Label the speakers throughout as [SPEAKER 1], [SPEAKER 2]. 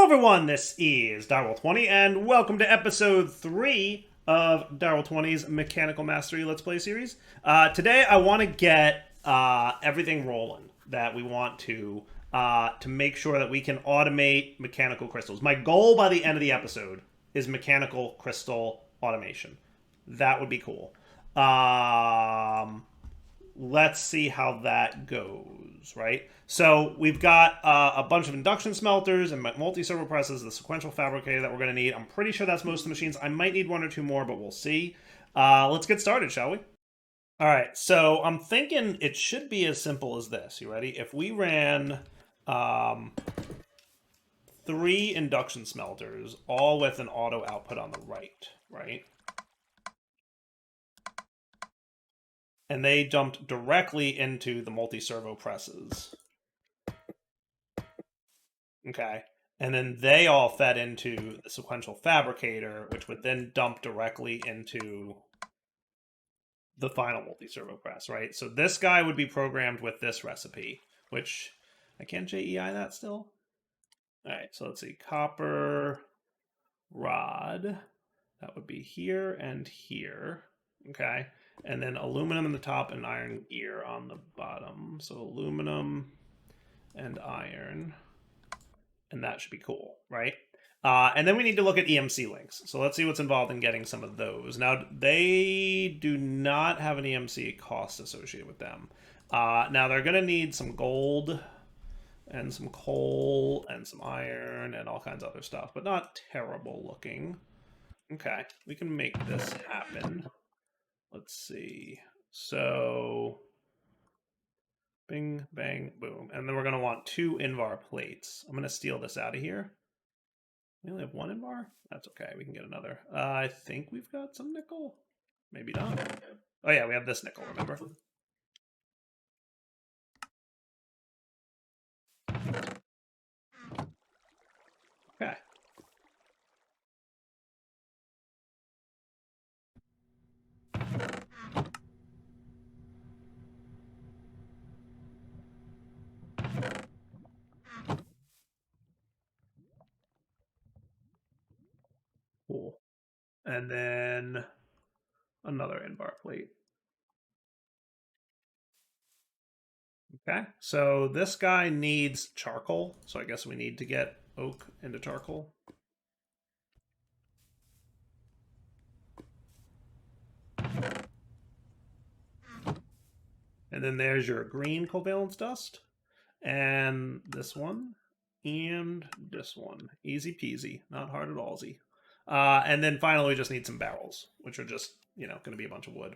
[SPEAKER 1] Hello everyone, this is Direwolf20 and welcome to episode 3 of Direwolf20's Mechanical Mastery Let's Play series. Today I want to get everything rolling that we want to make sure that we can automate mechanical crystals. My goal by the end of the episode is mechanical crystal automation. That would be cool. Let's see how that goes, right? So we've got a bunch of induction smelters and multi-servo presses, the sequential fabricator that we're going to need. I'm pretty sure that's most of the machines. I might need one or two more, but we'll see. Let's get started, shall we? All right, so I'm thinking it should be as simple as this. You ready? If we ran 3 induction smelters, all with an auto output on the right? And they dumped directly into the multi-servo presses. Okay. And then they all fed into the sequential fabricator, which would then dump directly into the final multi-servo press, right? So this guy would be programmed with this recipe, which I can't JEI that still. All right, so let's see. Copper rod. That would be here and here. Okay. And then aluminum in the top and iron gear on the bottom. So aluminum and iron. And that should be cool, right? And then we need to look at EMC links. So let's see what's involved in getting some of those. Now, they do not have an EMC cost associated with them. Now, they're going to need some gold and some coal and some iron and all kinds of other stuff, but not terrible looking. Okay, we can make this happen. Let's see. So, bing, bang, boom. And then we're going to want 2 Invar plates. I'm going to steal this out of here. We only have 1 Invar? That's okay. We can get another. I think we've got some nickel. Maybe not. Oh, yeah, we have this nickel, remember? Okay. Cool. And then another Invar plate. Okay, so this guy needs charcoal, so I guess we need to get oak into charcoal. And then there's your green covalence dust. And this one. And this one. Easy peasy. Not hard at all. And then finally we just need some barrels, which are just, going to be a bunch of wood.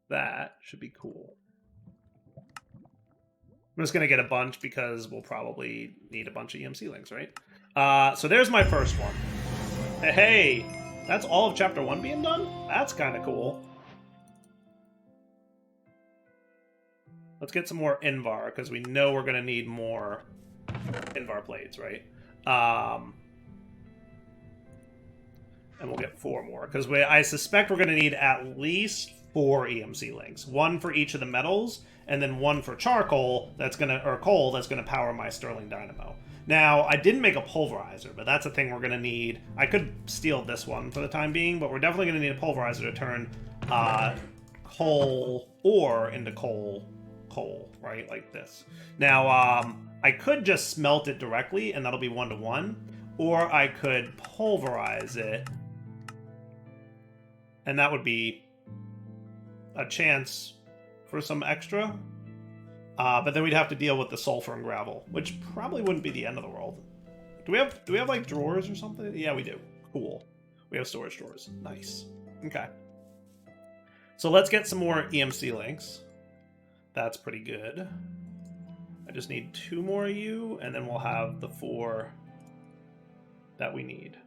[SPEAKER 1] That should be cool. I'm just going to get a bunch because we'll probably need a bunch of EMC links, right? So there's my first one. Hey, that's all of Chapter 1 being done? That's kind of cool. Let's get some more Invar, because we know we're going to need more Invar plates, right? And we'll get 4 more, because I suspect we're going to need at least 4 EMC links. 1 for each of the metals, and then 1 for charcoal or coal that's going to power my Stirling Dynamo. Now, I didn't make a pulverizer, but that's a thing we're going to need. I could steal this one for the time being, but we're definitely going to need a pulverizer to turn coal ore into coal, right? Like this. Now, I could just smelt it directly, and that'll be 1-to-1, or I could pulverize it, and that would be a chance for some extra. But then we'd have to deal with the sulfur and gravel, which probably wouldn't be the end of the world. Do we have like drawers or something? Yeah, we do. Cool. We have storage drawers. Nice. Okay. So let's get some more EMC links. That's pretty good. I just need 2 more of you, and then we'll have the 4 that we need.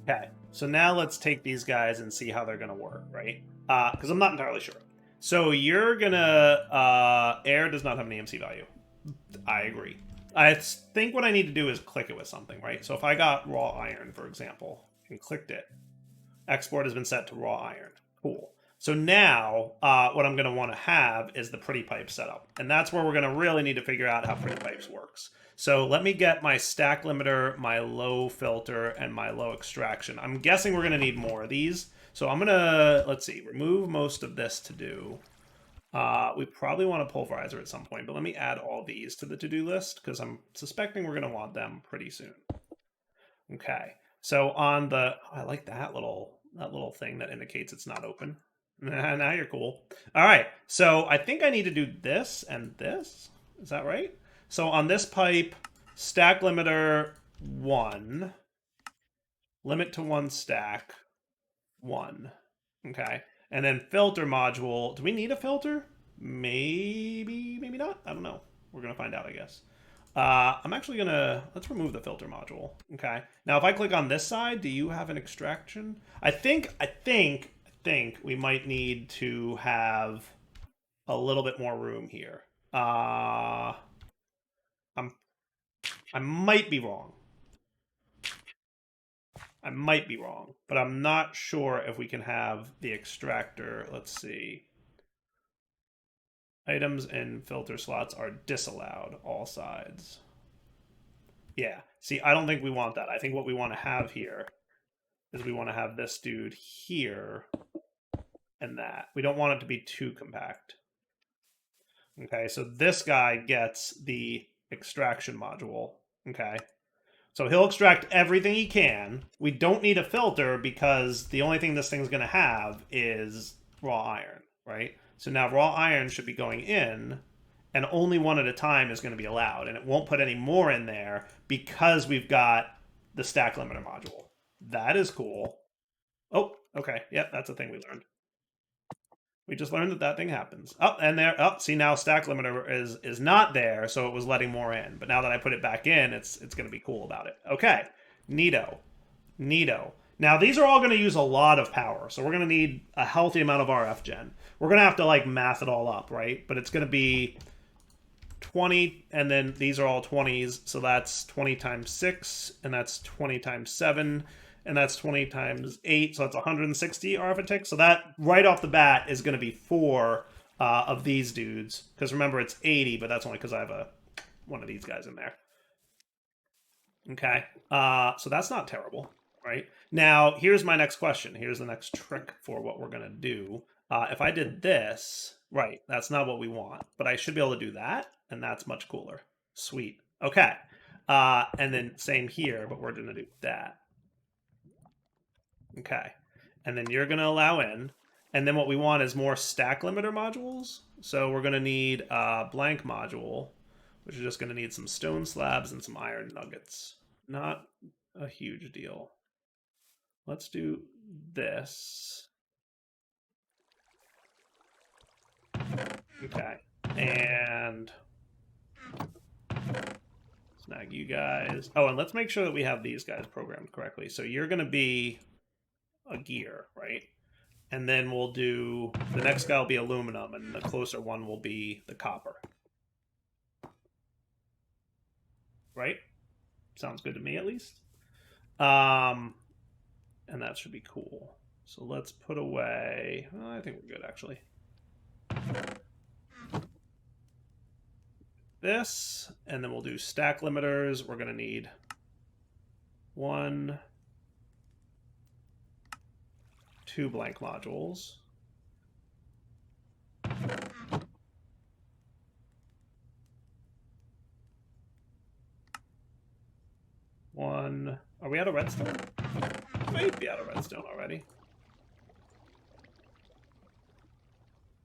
[SPEAKER 1] Okay. So now let's take these guys and see how they're going to work, right? Because I'm not entirely sure. So you're gonna, air does not have an EMC value. I agree. I think what I need to do is click it with something, right? So if I got raw iron, for example, and clicked it, export has been set to raw iron. Cool. So now what I'm going to want to have is the pretty pipe setup. And that's where we're going to really need to figure out how pretty pipes works. So let me get my stack limiter, my low filter, and my low extraction. I'm guessing we're going to need more of these. So I'm going to, let's see, remove most of this to do. We probably want a pulverizer at some point, but let me add all these to the to-do list because I'm suspecting we're going to want them pretty soon. Okay. So on the, oh, I like that little thing that indicates it's not open. Now you're cool. All right. So I think I need to do this and this. Is that right? So on this pipe, stack limiter 1, limit to 1 stack 1. Okay. And then filter module. Do we need a filter? Maybe, maybe not. I don't know. We're going to find out, I guess. I'm actually going to, let's remove the filter module. Okay. Now, if I click on this side, do you have an extraction? I think we might need to have a little bit more room here. I might be wrong. I might be wrong, but I'm not sure if we can have the extractor. Let's see. Items in filter slots are disallowed, all sides. Yeah. See, I don't think we want that. I think what we want to have here is we want to have this dude here and that. We don't want it to be too compact. Okay, so this guy gets the extraction module. Okay. So he'll extract everything he can. We don't need a filter because the only thing this thing's going to have is raw iron, right? So now raw iron should be going in, and only one at a time is going to be allowed. And it won't put any more in there because we've got the stack limiter module. That is cool. Oh, okay. Yep, that's a thing we learned. We just learned that that thing happens. Oh, and there. Oh, see, now stack limiter is not there, so it was letting more in. But now that I put it back in, it's going to be cool about it. Okay, neato. Now these are all going to use a lot of power, so we're going to need a healthy amount of RF gen. We're going to have to like math it all up, right? But it's going to be 20, and then these are all 20s, so that's 20 times 6, and that's 20 times 7. And that's 20 times 8, so that's 160 RF a tick. So that, right off the bat, is going to be 4 of these dudes. Because remember, it's 80, but that's only because I have one of these guys in there. Okay, so that's not terrible, right? Now, here's my next question. Here's the next trick for what we're going to do. If I did this, right, that's not what we want. But I should be able to do that, and that's much cooler. Sweet. Okay, and then same here, but we're going to do that. Okay. And then you're going to allow in. And then what we want is more stack limiter modules. So we're going to need a blank module, which is just going to need some stone slabs and some iron nuggets. Not a huge deal. Let's do this. Okay. And snag you guys. Oh, and let's make sure that we have these guys programmed correctly. So you're going to be a gear, right? And then we'll do, the next guy will be aluminum, and the closer one will be the copper. Right? Sounds good to me, at least. And that should be cool. So let's put away, I think we're good, actually. This, and then we'll do stack limiters. We're going to need 1, 2 blank modules. One. Are we out of redstone? Might be out of redstone already.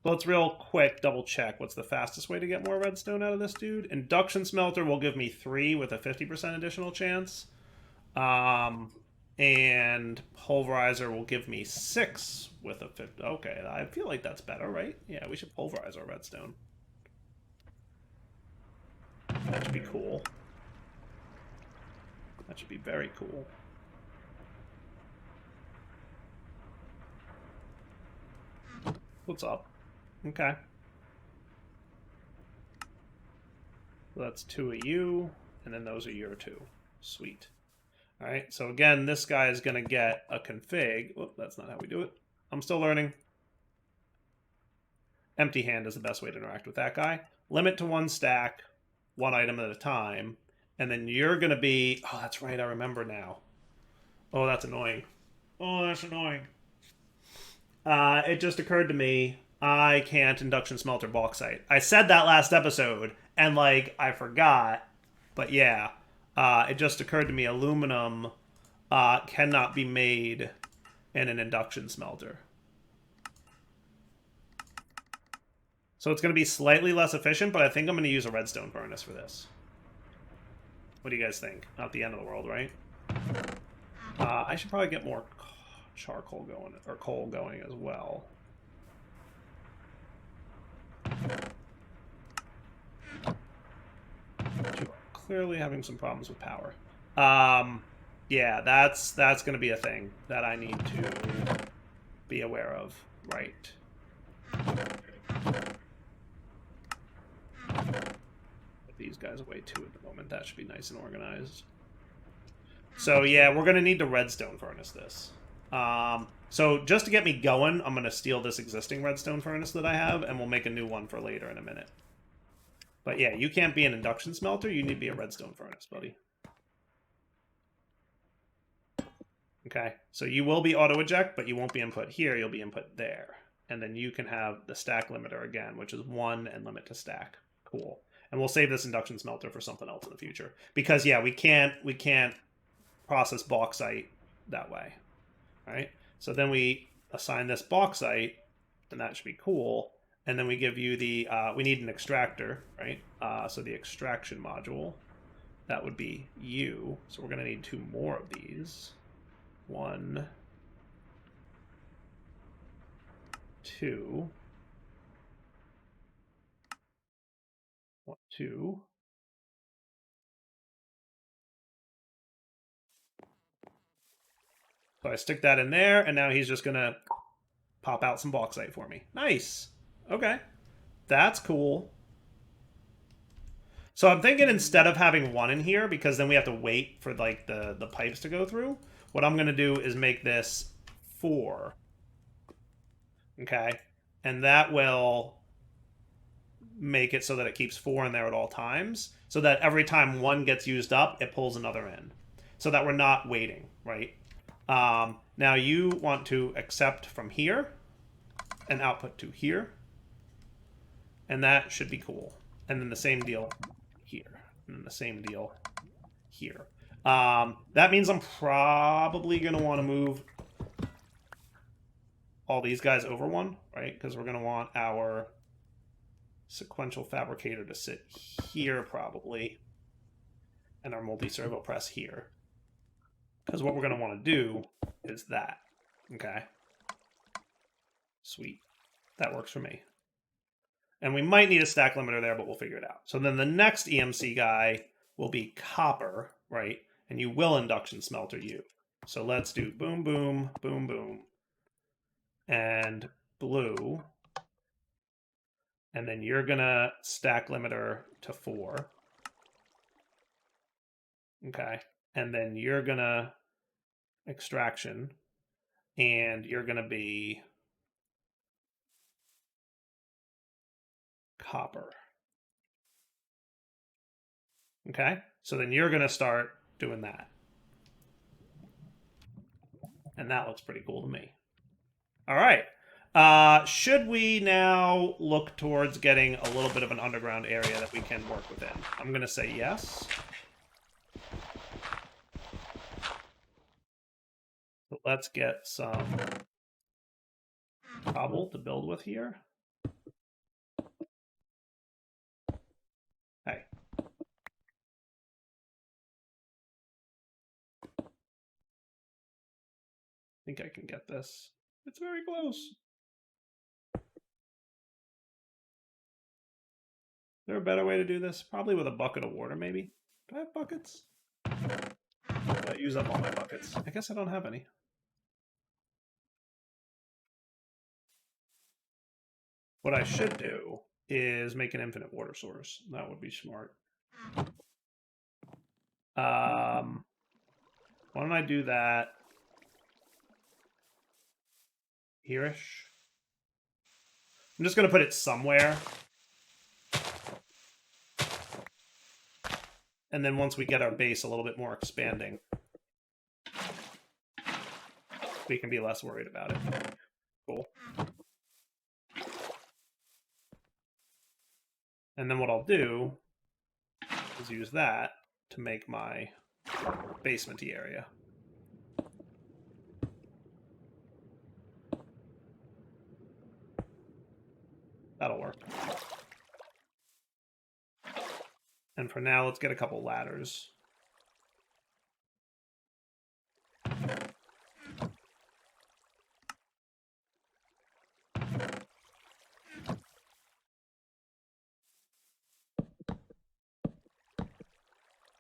[SPEAKER 1] So let's real quick double check. What's the fastest way to get more redstone out of this dude? Induction smelter will give me 3 with a 50% additional chance. And pulverizer will give me 6 with a 50. Okay, I feel like that's better, right? Yeah, we should pulverize our redstone. That should be cool. That should be very cool. What's up? Okay. So that's 2 of you, and then those are your 2. Sweet. All right, so again, this guy is going to get a config. Whoop, that's not how we do it. I'm still learning. empty hand is the best way to interact with that guy. Limit to 1 stack, 1 item at a time, and then you're going to be... Oh, that's right, I remember now. Oh, that's annoying. Oh, that's annoying. It just occurred to me, I can't induction smelter bauxite. I said that last episode, and, like, I forgot. But yeah, it just occurred to me, aluminum cannot be made in an induction smelter. So it's going to be slightly less efficient, but I think I'm going to use a redstone furnace for this. What do you guys think? Not the end of the world, right? I should probably get more charcoal going, or coal going as well. Clearly having some problems with power. Yeah, that's going to be a thing that I need to be aware of. Right. Put these guys away too at the moment. That should be nice and organized. So yeah, we're going to need to redstone furnace this. So just to get me going, I'm going to steal this existing redstone furnace that I have, and we'll make a new one for later in a minute. But yeah, you can't be an induction smelter. You need to be a redstone furnace, buddy. Okay, so you will be auto-eject, but you won't be input here. You'll be input there. And then you can have the stack limiter again, which is 1 and limit to stack. Cool. And we'll save this induction smelter for something else in the future. Because, yeah, we can't process bauxite that way. All right? So then we assign this bauxite, and that should be cool. And then we give you the, we need an extractor, right? So the extraction module, that would be you. So we're going to need 2 more of these. 1, 2, 1, 2. So I stick that in there, and now he's just going to pop out some bauxite for me. Nice. Okay. That's cool. So I'm thinking instead of having 1 in here, because then we have to wait for like the pipes to go through, what I'm going to do is make this 4. Okay? And that will make it so that it keeps 4 in there at all times, so that every time 1 gets used up, it pulls another in, so that we're not waiting, right? Now you want to accept from here and output to here, and that should be cool. And then the same deal here, and then the same deal here. That means I'm probably going to want to move all these guys over 1, right? Because we're going to want our sequential fabricator to sit here probably, and our multi-servo press here. Because what we're going to want to do is that. Okay. Sweet. That works for me. And we might need a stack limiter there, but we'll figure it out. So then the next EMC guy will be copper, right? And you will induction smelter you. So let's do boom, boom, boom, boom. And blue. And then you're going to stack limiter to 4. Okay. And then you're going to extraction. And you're going to be copper. Okay. So then you're going to start doing that. And that looks pretty cool to me. All right. Should we now look towards getting a little bit of an underground area that we can work within? I'm going to say yes. So let's get some cobble to build with here. Hey. I think I can get this. It's very close. Is there a better way to do this? Probably with a bucket of water, maybe. Do I have buckets? I use up all my buckets. I guess I don't have any. What I should do is make an infinite water source. That would be smart. Why don't I do that here-ish? I'm just going to put it somewhere. And then once we get our base a little bit more expanding, we can be less worried about it. Cool. And then what I'll do is use that to make my basement-y area. That'll work. And for now, let's get a couple ladders.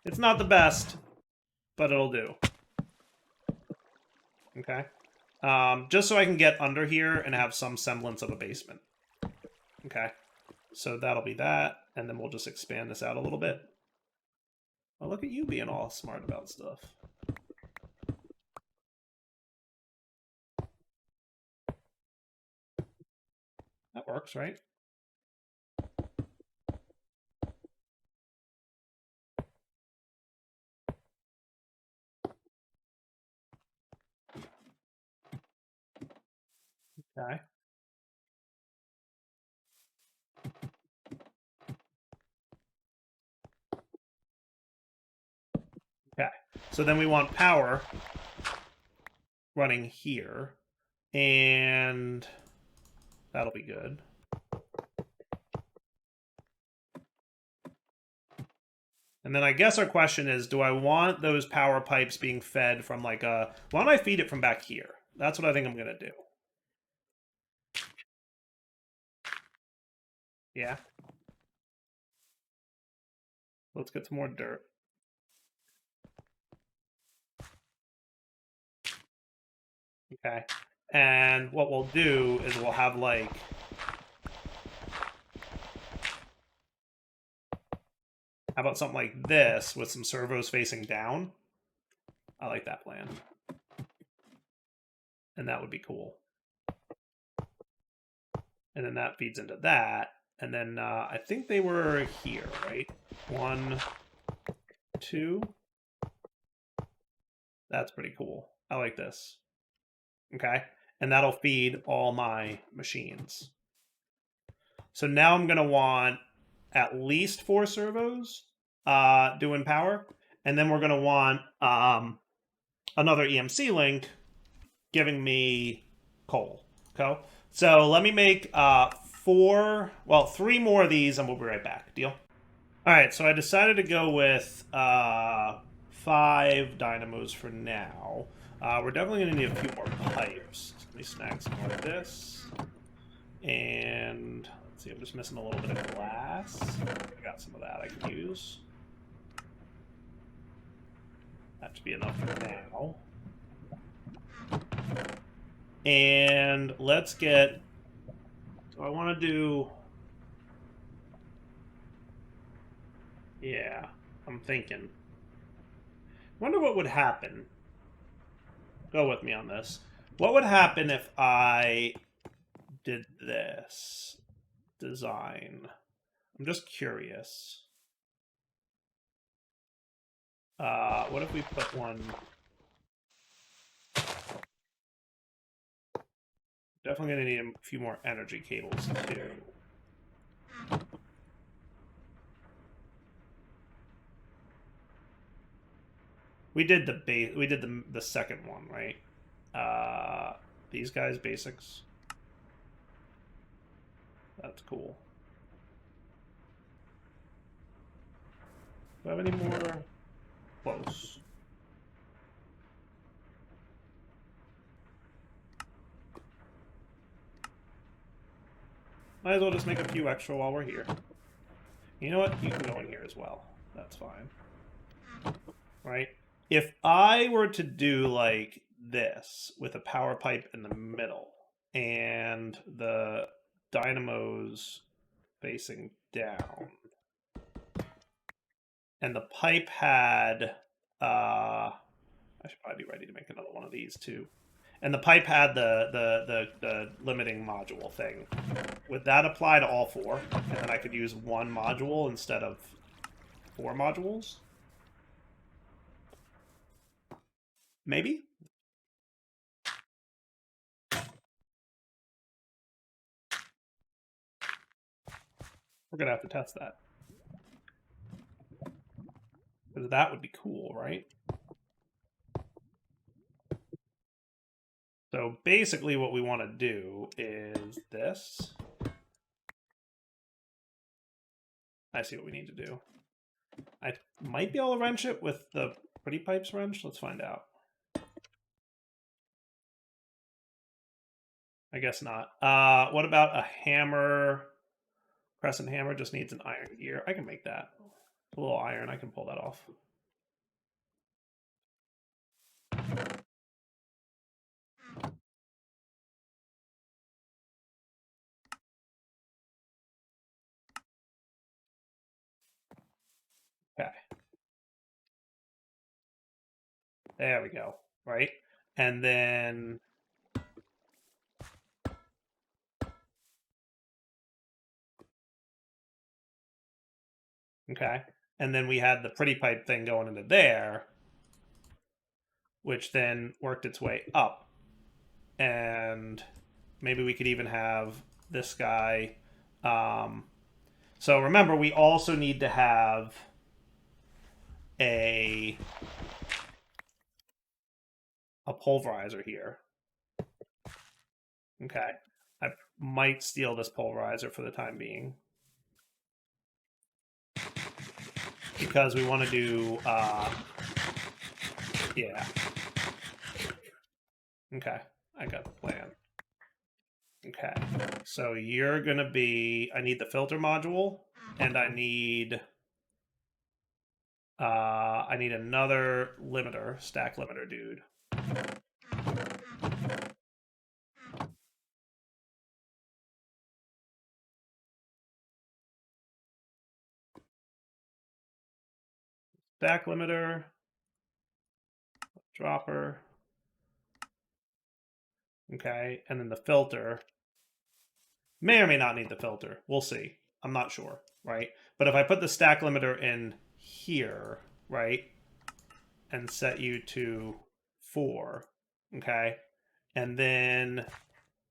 [SPEAKER 1] It's not the best, but it'll do. Okay. Just so I can get under here and have some semblance of a basement. Okay. So that'll be that, and then we'll just expand this out a little bit. Oh, look at you being all smart about stuff. That works, right? Okay. Okay. So then we want power running here, and that'll be good. And then I guess our question is, do I want those power pipes being fed from like a... Why don't I feed it from back here? That's what I think I'm going to do. Yeah. Let's get some more dirt. Okay. And what we'll do is we'll have like... How about something like this with some servos facing down? I like that plan. And that would be cool. And then that feeds into that. And then I think they were here, right? 1, 2. That's pretty cool. I like this. Okay. And that'll feed all my machines. So now I'm going to want at least 4 servos doing power. And then we're going to want another EMC link giving me coal. Okay. So let me make 3 more of these and we'll be right back. Deal? All right. So I decided to go with 5 dynamos for now. We're definitely going to need a few more pipes. So let me snag some more of this. And let's see, I'm just missing a little bit of glass. I got some of that I can use. That should be enough for now. And let's get... So I want to do... Yeah, I'm thinking. Wonder what would happen. Go with me on this. What would happen if I did this design? I'm just curious. What if we put one... Definitely going to need a few more energy cables, too. We did the base. We did the second one, right? These guys basics. That's cool. Do I have any more? Close. Might as well just make a few extra while we're here. You know what? You can go in here as well. That's fine. Right? If I were to do like this with a power pipe in the middle and the dynamos facing down, and the pipe had I should probably be ready to make another one of these too. And the pipe had the limiting module thing. Would that apply to all 4? And then I could use 1 module instead of 4 modules? Maybe? We're going to have to test that. Because that would be cool, right? So basically what we want to do is this. I see what we need to do. I might be able to wrench it with the pretty pipes wrench. Let's find out. I guess not. What about a hammer? Crescent hammer just needs an iron gear. I can make that. A little iron, I can pull that off. Okay. There we go. Right? And then okay. And then we had the pretty pipe thing going into there, which then worked its way up. And maybe we could even have this guy. So remember, we also need to have a pulverizer here. Okay. I might steal this pulverizer for the time being. Because we want to do, yeah. Okay, I got the plan. Okay, so you're going to be, I need the filter module, and I need another limiter, stack limiter dude. Stack limiter, dropper. Okay, and then the filter. May or may not need the filter. We'll see. I'm not sure, right? But if I put the stack limiter in here, right, and set you to 4, okay, and then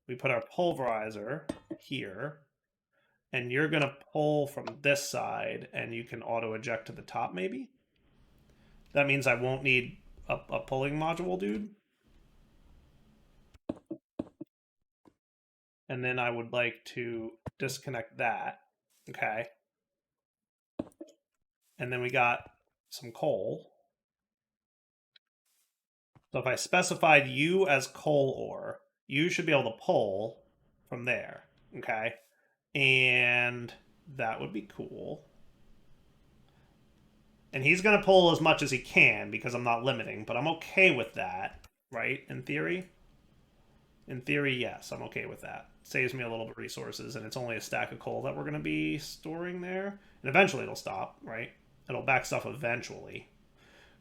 [SPEAKER 1] we put our pulverizer here, and you're going to pull from this side, and you can auto-eject to the top, maybe? That means I won't need a pulling module, dude. And then I would like to disconnect that, okay? And then we got some coal. So if I specified you as coal ore, you should be able to pull from there, okay? And that would be cool. And he's going to pull as much as he can because I'm not limiting, but I'm okay with that, right? In theory? In theory, yes, I'm okay with that. Saves me a little bit of resources, and it's only a stack of coal that we're going to be storing there. And eventually it'll stop, right? It'll back stuff eventually.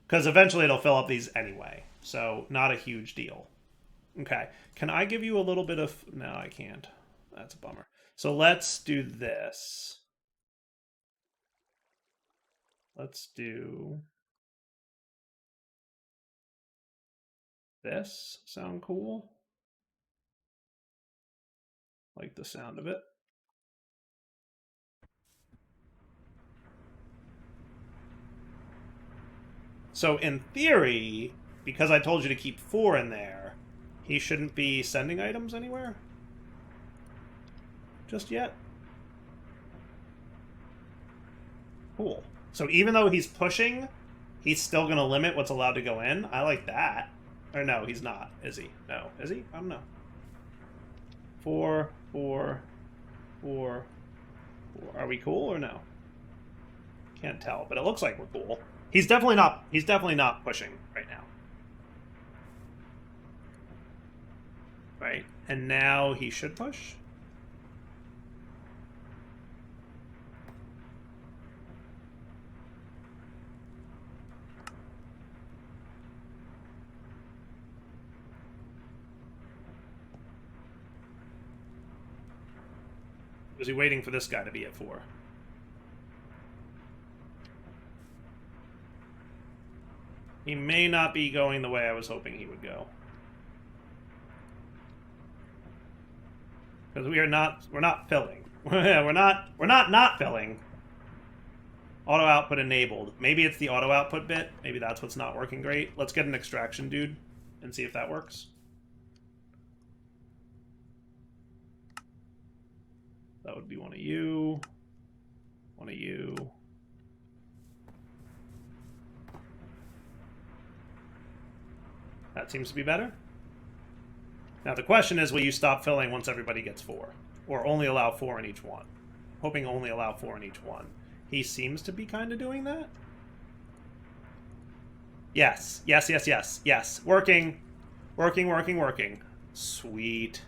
[SPEAKER 1] Because eventually it'll fill up these anyway. So not a huge deal. Okay. Can I give you a little bit of... No, I can't. That's a bummer. So let's do this. Let's do... this. Sound cool? Like the sound of it. So in theory, because I told you to keep 4 in there, he shouldn't be sending items anywhere? Just yet? Cool. So even though he's pushing, he's still going to limit what's allowed to go in? I like that. Or no, he's not. Is he? No. Is he? I don't know. 4, 4, 4, 4. Are we cool or no? Can't tell, but it looks like we're cool. He's definitely not pushing right now. Right? And now he should push. Or is he waiting for this guy to be at 4? He may not be going the way I was hoping he would go. Because we're not filling. we're not filling. Auto output enabled. Maybe it's the auto output bit. Maybe that's what's not working great. Let's get an extraction dude and see if that works. That would be one of you. One of you. That seems to be better. Now the question is, will you stop filling once everybody gets 4? Or only allow 4 in each one? Hoping only allow 4 in each one. He seems to be kind of doing that. Yes. Yes, yes, yes. Yes. Working. Working, working, working. Sweet.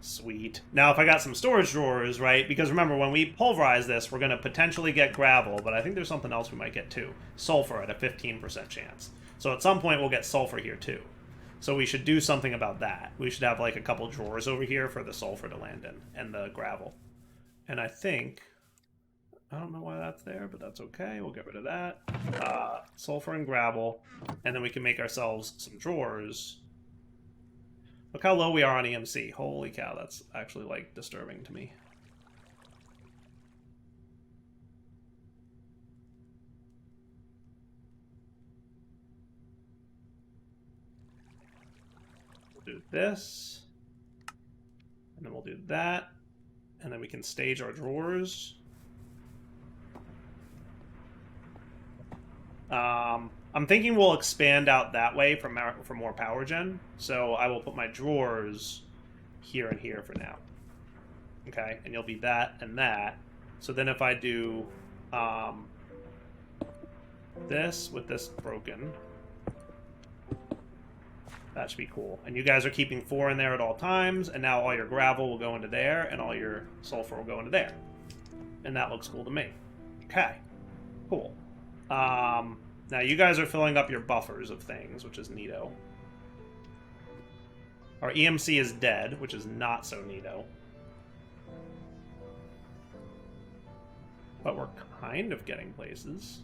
[SPEAKER 1] Sweet. Now, if I got some storage drawers, right? Because remember, when we pulverize this, we're going to potentially get gravel, but I think there's something else we might get too. Sulfur at a 15% chance. So at some point, we'll get sulfur here too. So we should do something about that. We should have like a couple drawers over here for the sulfur to land in and the gravel. And I think, I don't know why that's there, but that's okay. We'll get rid of that. Sulfur and gravel. And then we can make ourselves some drawers. Look how low we are on EMC. Holy cow, that's actually, like, disturbing to me. We'll do this. And then we'll do that. And then we can stage our drawers. I'm thinking we'll expand out that way for more power gen. So I will put my drawers here and here for now. Okay, and you'll be that and that. So then if I do this with this broken, that should be cool. And you guys are keeping 4 in there at all times, and now all your gravel will go into there, and all your sulfur will go into there. And that looks cool to me. Okay, cool. Now you guys are filling up your buffers of things, which is neato. Our EMC is dead, which is not so neato. But we're kind of getting places.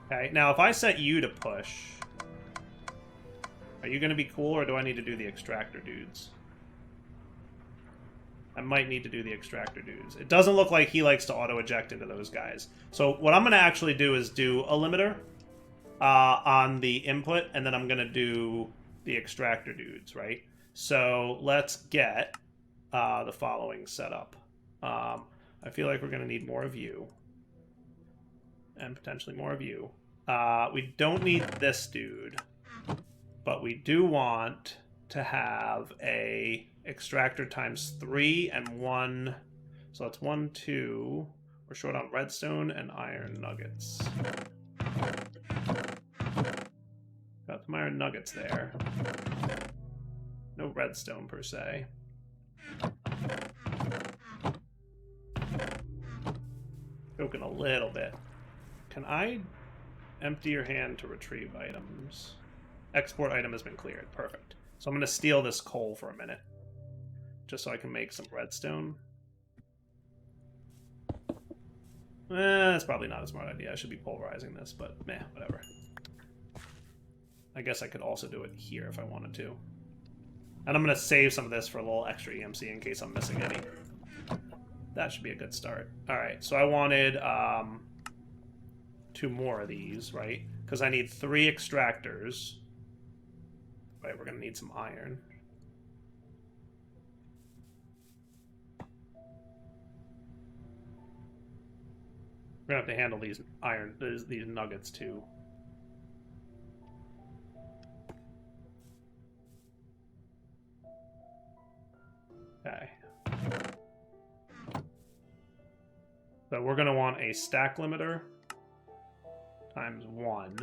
[SPEAKER 1] Okay, now if I set you to push, are you going to be cool, or do I need to do the extractor dudes? I might need to do the extractor dudes. It doesn't look like he likes to auto-eject into those guys. So what I'm going to actually do is do a limiter on the input, and then I'm going to do the extractor dudes, right? So let's get the following setup. I feel like we're going to need more of you. And potentially more of you. We don't need this dude. But we do want to have a extractor times 3 and 1. So that's 1, 2. We're short on redstone and iron nuggets. Got some iron nuggets there. No redstone per se. Joking a little bit. Can I empty your hand to retrieve items? Export item has been cleared. Perfect. So I'm going to steal this coal for a minute. Just so I can make some redstone. That's probably not a smart idea. I should be pulverizing this, but meh, whatever. I guess I could also do it here if I wanted to. And I'm going to save some of this for a little extra EMC in case I'm missing any. That should be a good start. Alright, so I wanted 2 more of these, right? Because I need 3 extractors. Right, we're going to need some iron. We're going to have to handle these these nuggets too. Okay. So we're going to want a stack limiter times 1.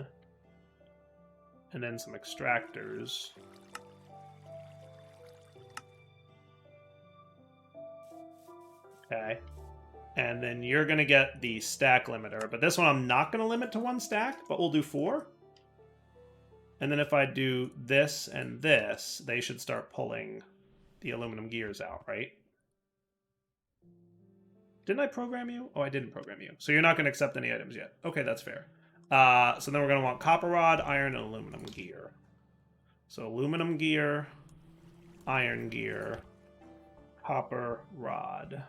[SPEAKER 1] And then some extractors. Okay. And then you're going to get the stack limiter. But this one I'm not going to limit to 1 stack, but we'll do 4. And then if I do this and this, they should start pulling the aluminum gears out, right? Didn't I program you? Oh, I didn't program you. So you're not going to accept any items yet. Okay, that's fair. So then we're going to want copper rod, iron, and aluminum gear. So aluminum gear, iron gear, copper rod.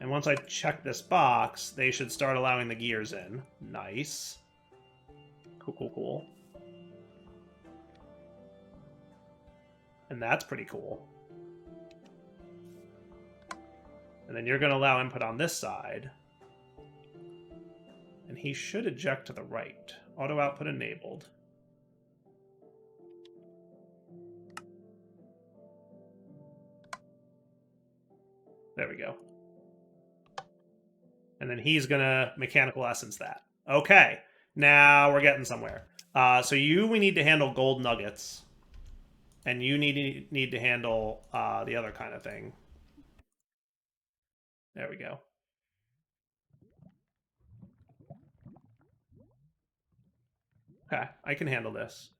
[SPEAKER 1] And once I check this box, they should start allowing the gears in. Nice. Cool, cool, cool. And that's pretty cool. And then you're going to allow input on this side. And he should eject to the right. Auto output enabled. There we go. And then he's going to mechanical essence that. Okay. Now we're getting somewhere. So we need to handle gold nuggets. And you need to handle the other kind of thing. There we go. Okay, I can handle this.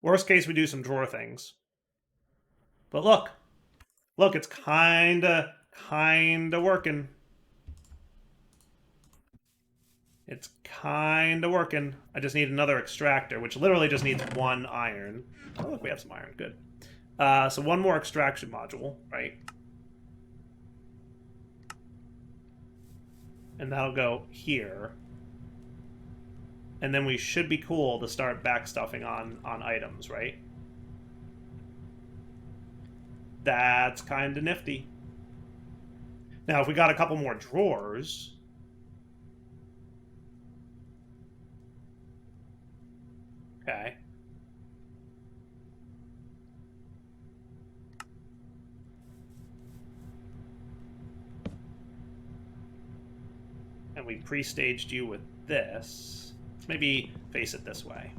[SPEAKER 1] Worst case, we do some drawer things. But look, it's kinda working. It's kinda working. I just need another extractor, which literally just needs one iron. Oh, look, we have some iron. Good. So one more extraction module, right? And that'll go here. And then we should be cool to start backstuffing on items, right? That's kind of nifty. Now, if we got a couple more drawers... Okay. And we pre-staged you with this. Let's maybe face it this way.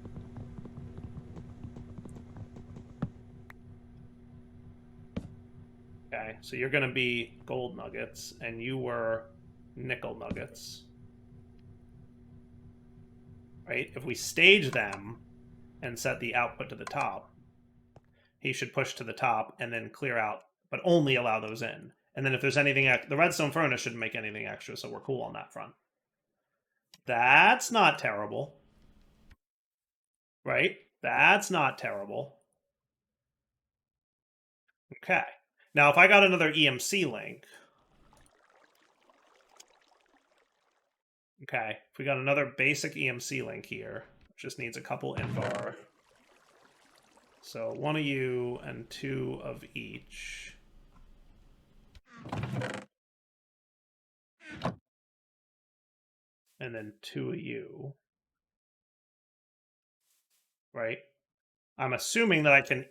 [SPEAKER 1] Okay, so you're going to be gold nuggets, and you were nickel nuggets. Right? If we stage them and set the output to the top, he should push to the top and then clear out, but only allow those in. And then if there's anything... The redstone furnace shouldn't make anything extra, so we're cool on that front. That's not terrible. Right? That's not terrible. Okay. Now, if I got another EMC link... Okay, if we got another basic EMC link here, which just needs a couple invar. So one of you and two of each. And then two of you. Right? I'm assuming that I can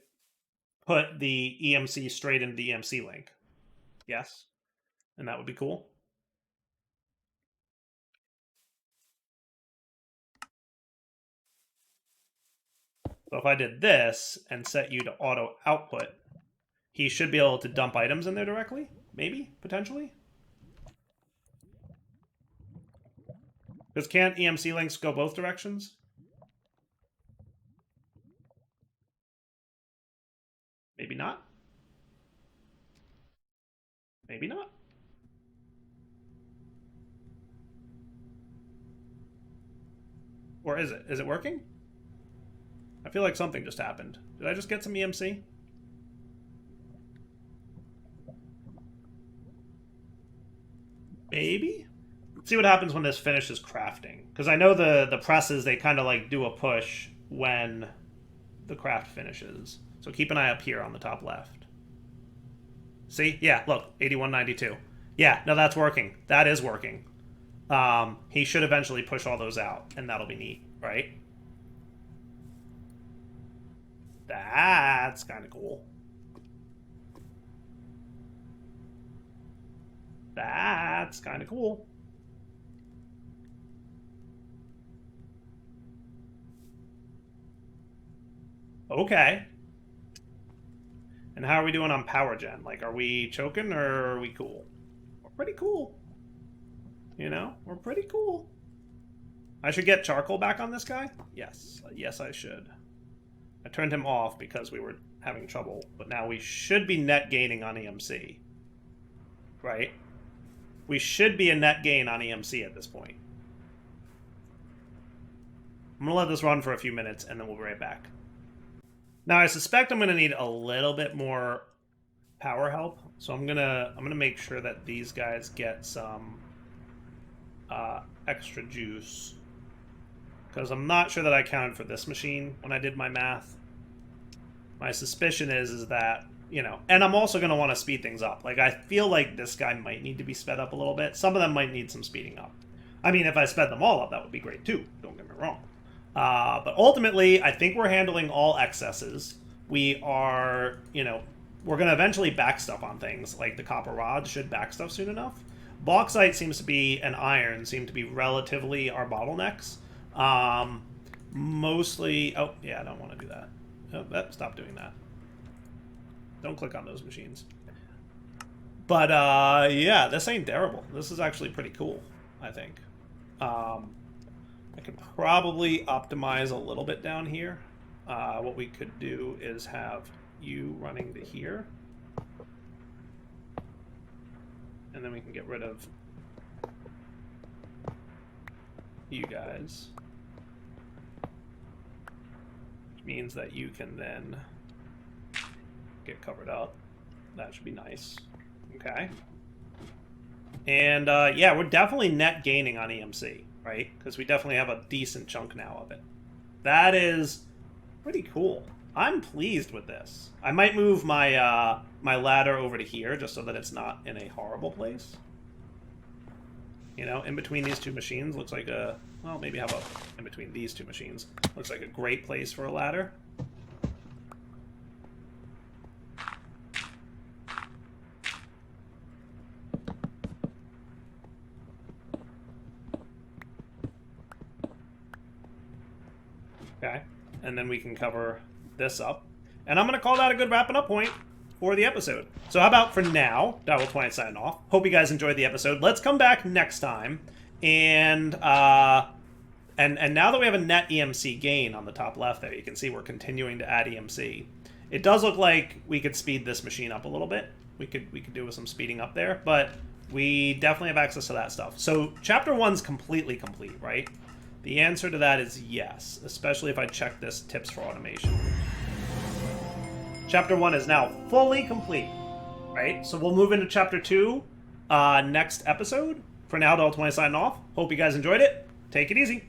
[SPEAKER 1] put the EMC straight into the EMC link. Yes? And that would be cool. So if I did this and set you to auto output, he should be able to dump items in there directly? Maybe? Potentially? Because can't EMC links go both directions? Maybe not. Maybe not. Or is it? Is it working? I feel like something just happened. Did I just get some EMC? Maybe? Let's see what happens when this finishes crafting. Because I know the presses, they kind of like do a push when the craft finishes. So keep an eye up here on the top left. See? Yeah, look, 8192. Yeah, no, that's working. That is working. He should eventually push all those out, and that'll be neat, right? That's kind of cool. That's kind of cool. Okay. And how are we doing on power gen? Like, are we choking or are we cool? We're pretty cool. You know? We're pretty cool. I should get charcoal back on this guy? Yes. Yes, I should. I turned him off because we were having trouble, but now we should be net gaining on EMC. Right? We should be a net gain on EMC at this point. I'm going to let this run for a few minutes, and then we'll be right back. Now, I suspect I'm going to need a little bit more power help, so I'm gonna make sure that these guys get some extra juice, because I'm not sure that I counted for this machine when I did my math. My suspicion is that, you know, and I'm also going to want to speed things up. Like, I feel like this guy might need to be sped up a little bit. Some of them might need some speeding up. I mean, if I sped them all up, that would be great too. Don't get me wrong. But ultimately, I think we're handling all excesses. We are, you know, we're going to eventually back stuff on things. Like the copper rod should back stuff soon enough. Bauxite seems to be, and iron seem to be relatively our bottlenecks. Mostly, oh, yeah, I don't want to do that. Oh, stop doing that. Don't click on those machines. But, yeah, this ain't terrible. This is actually pretty cool, I think. I could probably optimize a little bit down here. What we could do is have you running to here. And then we can get rid of you guys. Which means that you can then get covered up. That should be nice. Okay. And yeah, we're definitely net gaining on EMC, right? Because we definitely have a decent chunk now of it. That is pretty cool. I'm pleased with this. I might move my my ladder over to here just so that it's not in a horrible place. You know, in between these two machines looks like a... Well, maybe how about in between these two machines? Looks like a great place for a ladder. Okay, and then we can cover this up. And I'm going to call that a good wrapping up point for the episode. So how about for now, Double20 signing off. Hope you guys enjoyed the episode. Let's come back next time. And now that we have a net EMC gain on the top left there, you can see we're continuing to add EMC. It does look like we could speed this machine up a little bit. We could do with some speeding up there, but we definitely have access to that stuff. So chapter 1's completely complete, right? The answer to that is yes, especially if I check this tips for automation. Chapter 1 is now fully complete, right? So we'll move into Chapter 2 next episode. For now, Double20 signing off. Hope you guys enjoyed it. Take it easy.